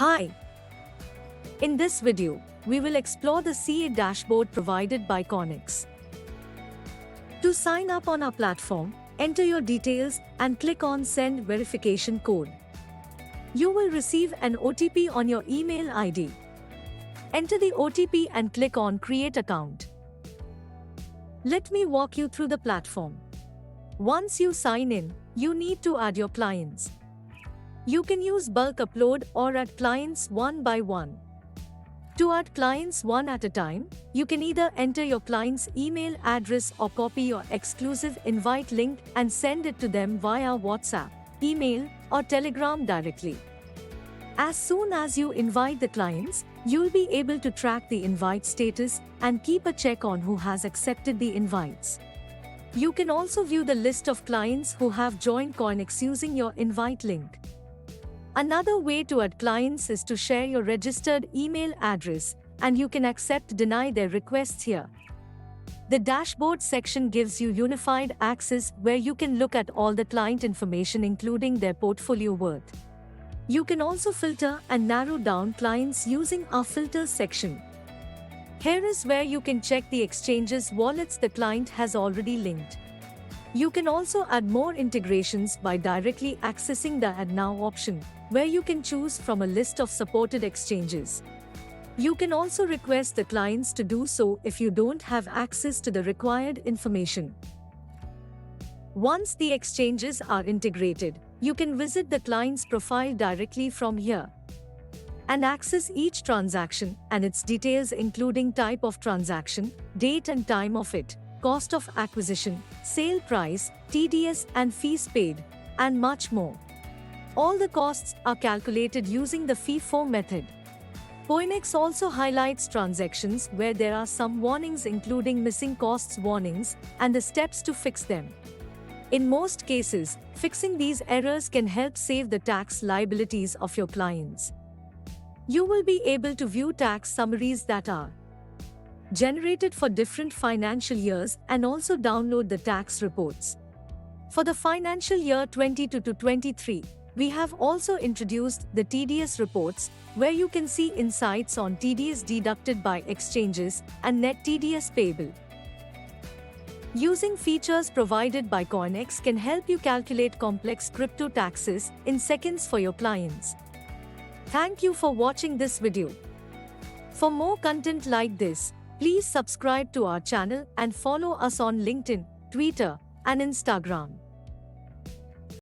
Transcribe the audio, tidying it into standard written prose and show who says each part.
Speaker 1: Hi! In this video, we will explore the CA dashboard provided by KoinX. To sign up on our platform, enter your details and click on Send Verification Code. You will receive an OTP on your email ID. Enter the OTP and click on Create Account. Let me walk you through the platform. Once you sign in, you need to add your clients. You can use bulk upload or add clients one by one. To add clients one at a time, you can either enter your client's email address or copy your exclusive invite link and send it to them via WhatsApp, email, or Telegram directly. As soon as you invite the clients, you'll be able to track the invite status and keep a check on who has accepted the invites. You can also view the list of clients who have joined KoinX using your invite link. Another way to add clients is to share your registered email address, and you can deny their requests here. The dashboard section gives you unified access where you can look at all the client information including their portfolio worth. You can also filter and narrow down clients using our filters section. Here is where you can check the exchange's wallets the client has already linked. You can also add more integrations by directly accessing the Add Now option, where you can choose from a list of supported exchanges. You can also request the clients to do so if you don't have access to the required information. Once the exchanges are integrated, you can visit the client's profile directly from here and access each transaction and its details including type of transaction, date and time of it, cost of acquisition, sale price, TDS and fees paid, and much more. All the costs are calculated using the FIFO method. KoinX also highlights transactions where there are some warnings including missing costs warnings and the steps to fix them. In most cases, fixing these errors can help save the tax liabilities of your clients. You will be able to view tax summaries that are generated for different financial years and also download the tax reports. For the financial year 22 to 23, we have also introduced the TDS reports, where you can see insights on TDS deducted by exchanges and net TDS payable. Using features provided by KoinX can help you calculate complex crypto taxes in seconds for your clients. Thank you for watching this video. For more content like this, please subscribe to our channel and follow us on LinkedIn, Twitter, and Instagram.